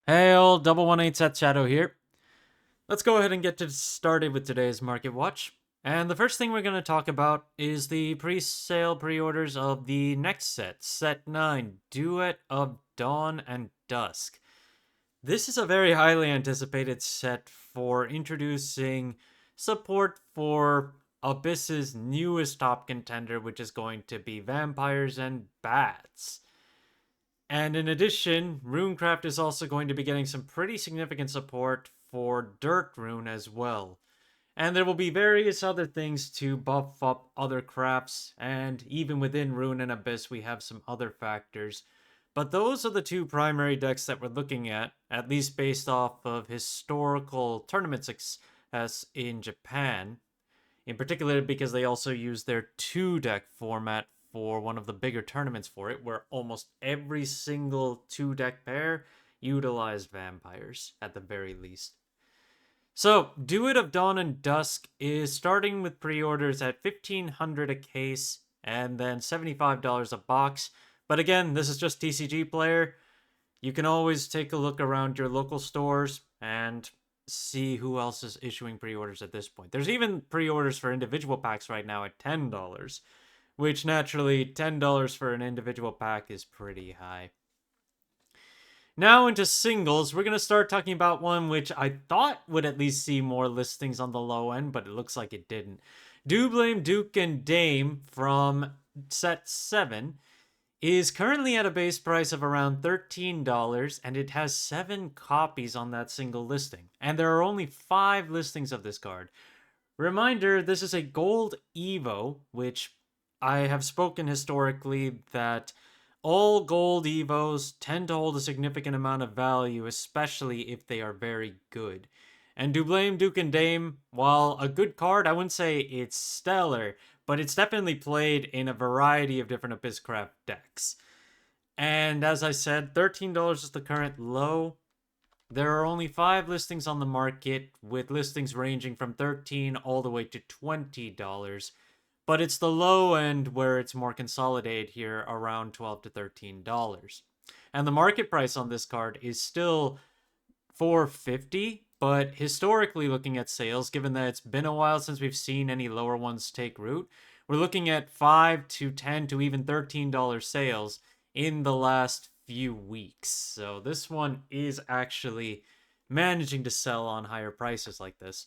Hey, old double 18 set Shadow here. Let's go ahead and get started with today's market watch. And the first thing we're going to talk about is the pre-sale pre-orders of the next set 9, Duet of Dawn and Dusk. This is a very highly anticipated set for introducing support for Abyss's newest top contender, which is going to be vampires and bats. And in addition, Runecraft is also going to be getting some pretty significant support for Dirt Rune as well. And there will be various other things to buff up other crafts, and even within Rune and Abyss, we have some other factors. But those are the two primary decks that we're looking at least based off of historical tournament success in Japan. In particular, because they also use their two deck format for one of the bigger tournaments for it, where almost every single two deck pair utilized vampires at the very least. So, Duet of Dawn and Dusk is starting with pre orders at $1,500 a case and then $75 a box. But again, this is just TCG Player. You can always take a look around your local stores and see who else is issuing pre-orders at this point. There's even pre-orders for individual packs right now at $10, which naturally $10 for an individual pack is pretty high. Now into singles, we're going to start talking about one which I thought would at least see more listings on the low end, but it looks like it didn't. Do Blame Duke and Dame from set 7 is currently at a base price of around $13, and it has 7 copies on that single listing. And there are only 5 listings of this card. Reminder, this is a gold Evo, which I have spoken historically that all gold Evos tend to hold a significant amount of value, especially if they are very good. And Do Blame Duke and Dame, while a good card, I wouldn't say it's stellar, but it's definitely played in a variety of different Abysscraft decks. And as I said, $13 is the current low. There are only 5 listings on the market, with listings ranging from $13 all the way to $20. But it's the low end where it's more consolidated here, around $12 to $13. And the market price on this card is still $450, but historically looking at sales, given that it's been a while since we've seen any lower ones take root, we're looking at $5 to $10 to even $13 sales in the last few weeks. So this one is actually managing to sell on higher prices like this.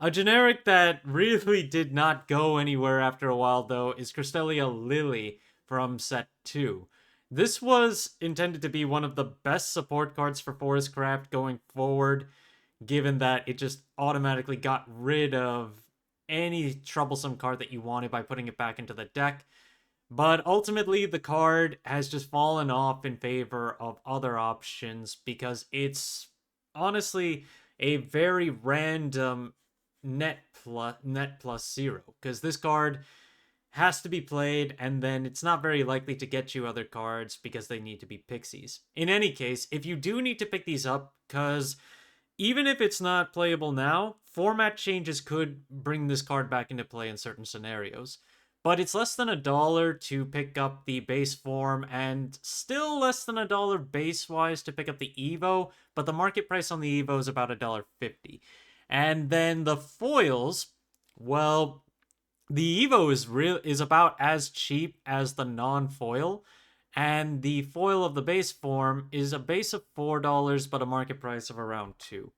A generic that really did not go anywhere after a while, though, is Crystalia Lily from set 2. This was intended to be one of the best support cards for Forestcraft going forward, given that it just automatically got rid of any troublesome card that you wanted by putting it back into the deck. But ultimately, the card has just fallen off in favor of other options because it's honestly a very random net plus 0. Because this card has to be played, and then it's not very likely to get you other cards because they need to be pixies. In any case, if you do need to pick these up, because even if it's not playable now, format changes could bring this card back into play in certain scenarios. But it's less than $1 to pick up the base form, and still less than $1 base-wise to pick up the Evo, but the market price on the Evo is about $1.50. And then the foils, well, the Evo is about as cheap as the non-foil, and the foil of the base form is a base of $4, but a market price of around $2.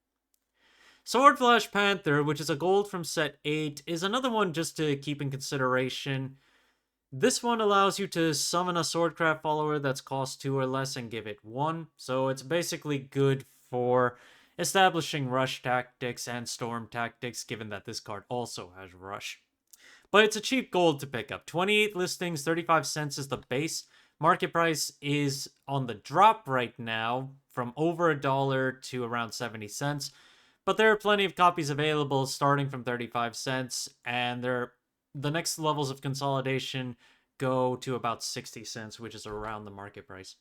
Swordflash Panther, which is a gold from set 8, is another one just to keep in consideration. This one allows you to summon a Swordcraft follower that's cost 2 or less and give it 1, so it's basically good for establishing rush tactics and storm tactics, given that this card also has rush. But it's a cheap gold to pick up. 28 listings, 35 cents is the base. Market price is on the drop right now from over $1 to around 70 cents. But there are plenty of copies available starting from 35 cents, and the next levels of consolidation go to about 60 cents, which is around the market price.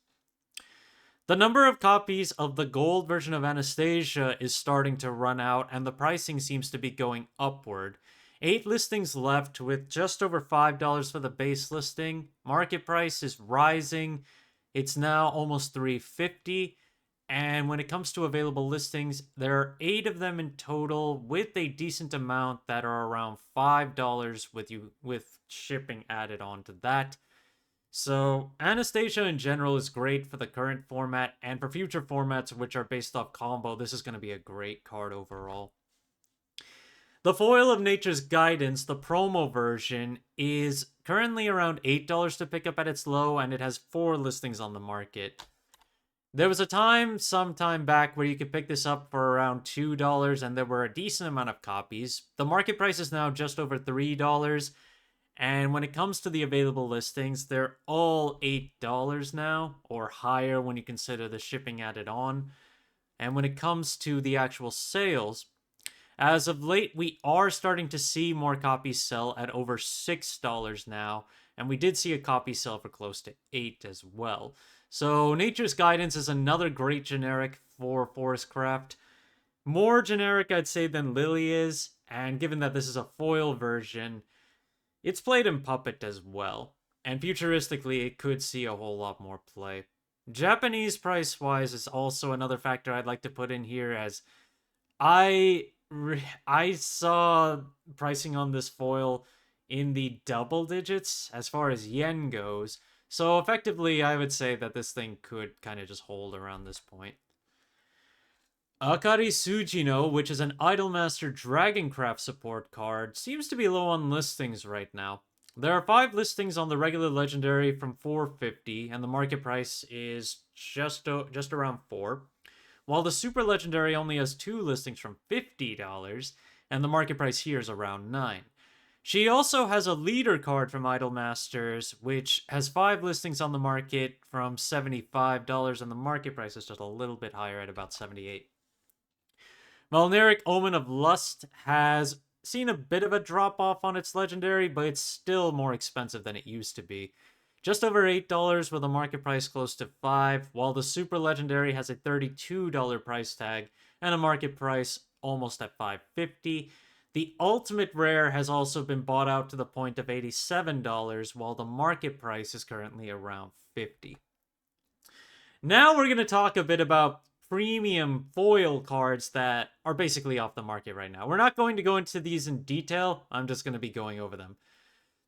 The number of copies of the gold version of Anastasia is starting to run out, and the pricing seems to be going upward. 8 listings left with just over $5 for the base listing. Market price is rising. It's now almost $3.50. And when it comes to available listings, there are 8 of them in total with a decent amount that are around $5 with shipping added on to that. So, Anastasia in general is great for the current format, and for future formats which are based off combo, this is going to be a great card overall. The Foil of Nature's Guidance, the promo version, is currently around $8 to pick up at its low, and it has 4 listings on the market. There was a time, some time back, where you could pick this up for around $2, and there were a decent amount of copies. The market price is now just over $3, and when it comes to the available listings, they're all $8 now, or higher when you consider the shipping added on. And when it comes to the actual sales, as of late, we are starting to see more copies sell at over $6 now, and we did see a copy sell for close to $8 as well. So Nature's Guidance is another great generic for Forestcraft. More generic, I'd say, than Lily is, and given that this is a foil version, it's played in Puppet as well, and futuristically, it could see a whole lot more play. Japanese price-wise is also another factor I'd like to put in here, as I saw pricing on this foil in the double digits as far as yen goes, so effectively, I would say that this thing could kind of just hold around this point. Akari Sujino, which is an Idolmaster Dragoncraft support card, seems to be low on listings right now. There are 5 listings on the regular legendary from $4.50, and the market price is just around $4. While the super legendary only has 2 listings from $50, and the market price here is around $9. She also has a leader card from Idolmasters, which has 5 listings on the market from $75, and the market price is just a little bit higher at about $78. Malneric Omen of Lust has seen a bit of a drop-off on its legendary, but it's still more expensive than it used to be. Just over $8 with a market price close to $5, while the super legendary has a $32 price tag and a market price almost at $5.50. The ultimate rare has also been bought out to the point of $87, while the market price is currently around $50. Now we're going to talk a bit about premium foil cards that are basically off the market right now. We're not going to go into these in detail. I'm just going to be going over them.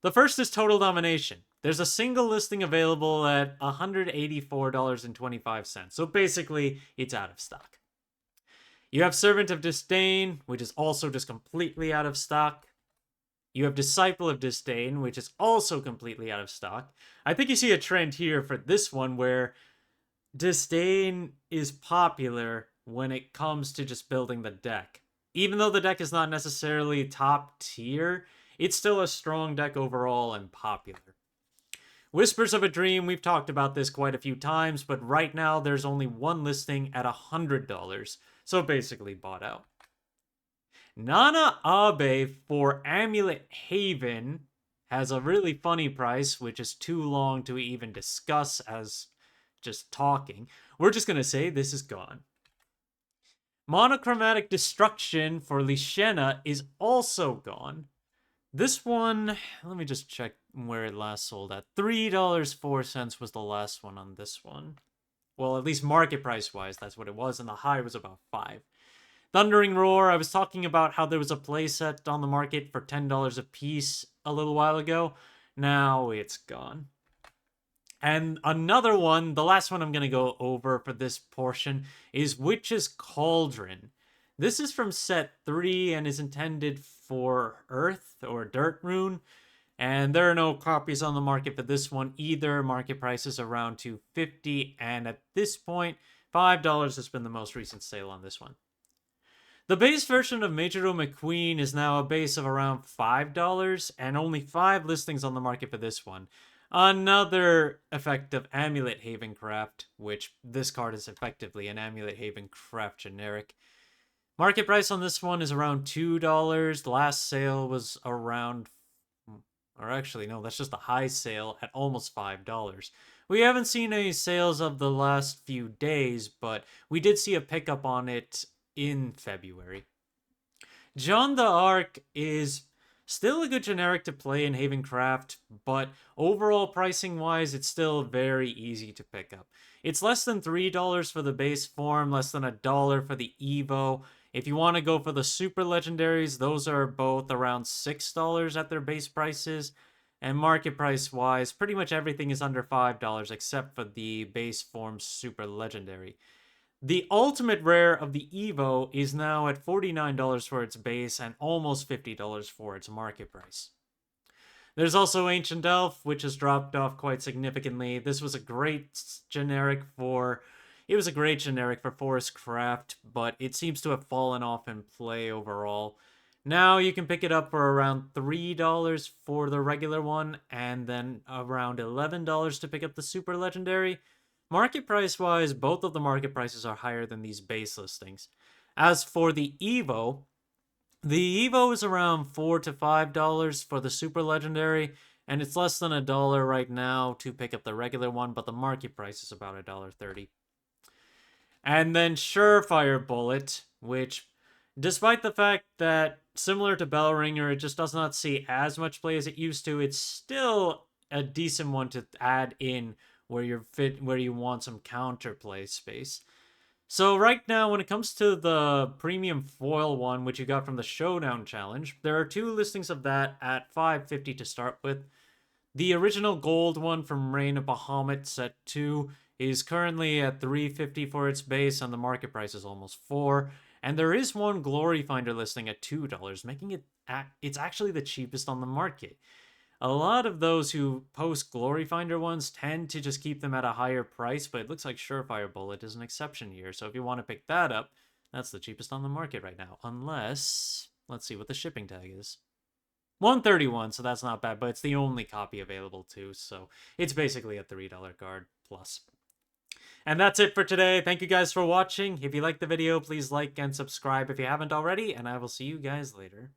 The first is Total Domination. There's a single listing available at $184.25. So basically, it's out of stock. You have Servant of Disdain, which is also just completely out of stock. You have Disciple of Disdain, which is also completely out of stock. I think you see a trend here for this one where Disdain is popular when it comes to just building the deck. Even though the deck is not necessarily top tier, it's still a strong deck overall and popular. Whispers of a Dream, we've talked about this quite a few times, but right now there's only 1 listing at $100, so basically bought out. Nana Abe for Amulet Haven has a really funny price, which is too long to even discuss as just talking. We're just going to say this is gone. Monochromatic Destruction for Lishena is also gone. This one, let me just check where it last sold at. $3.04 was the last one on this one. Well, at least market price-wise, that's what it was, and the high was about $5. Thundering Roar, I was talking about how there was a playset on the market for $10 a piece a little while ago. Now it's gone. And another one, the last one I'm going to go over for this portion, is Witch's Cauldron. This is from set 3 and is intended for Earth or Dirt Rune. And there are no copies on the market for this one either. Market price is around $2.50, and at this point, $5 has been the most recent sale on this one. The base version of Majoro McQueen is now a base of around $5, and only 5 listings on the market for this one. Another effect of Amulet Haven Craft, which this card is effectively an Amulet Haven Craft generic. Market price on this one is around $2. The last sale was around, or actually no, that's just a high sale at almost $5. We haven't seen any sales of the last few days, but we did see a pickup on it in February. John the Arc is Still a good generic to play in Havencraft, but overall pricing wise, it's still very easy to pick up. It's less than $3 for the base form, less than $1 for the Evo. If you want to go for the super legendaries, those are both around $6 at their base prices. And market price wise, pretty much everything is under $5 except for the base form super legendary. The ultimate rare of the Evo is now at $49 for its base and almost $50 for its market price. There's also Ancient Elf, which has dropped off quite significantly. This was a great generic for... It was a great generic for Forest Craft, but it seems to have fallen off in play overall. Now you can pick it up for around $3 for the regular one, and then around $11 to pick up the Super Legendary. Market price wise, both of the market prices are higher than these base listings. As for the Evo is around $4 to $5 for the Super Legendary, and it's less than $1 right now to pick up the regular one, but the market price is about $1.30. And then Surefire Bullet, which, despite the fact that, similar to Bellringer, it just does not see as much play as it used to, it's still a decent one to add in where you want some counterplay space. So right now, when it comes to the premium foil one, which you got from the Showdown Challenge, there are two listings of that at $5.50 to start with. The original gold one from Reign of Bahamut set 2 is currently at $3.50 for its base, and the market price is almost $4. And there is one Glory Finder listing at $2, making it's actually the cheapest on the market. A lot of those who post Glory Finder ones tend to just keep them at a higher price, but it looks like Surefire Bullet is an exception here. So if you want to pick that up, that's the cheapest on the market right now. Unless, let's see what the shipping tag is. $131, so that's not bad, but it's the only copy available too, so it's basically a $3 card plus. And that's it for today. Thank you guys for watching. If you liked the video, please like and subscribe if you haven't already, and I will see you guys later.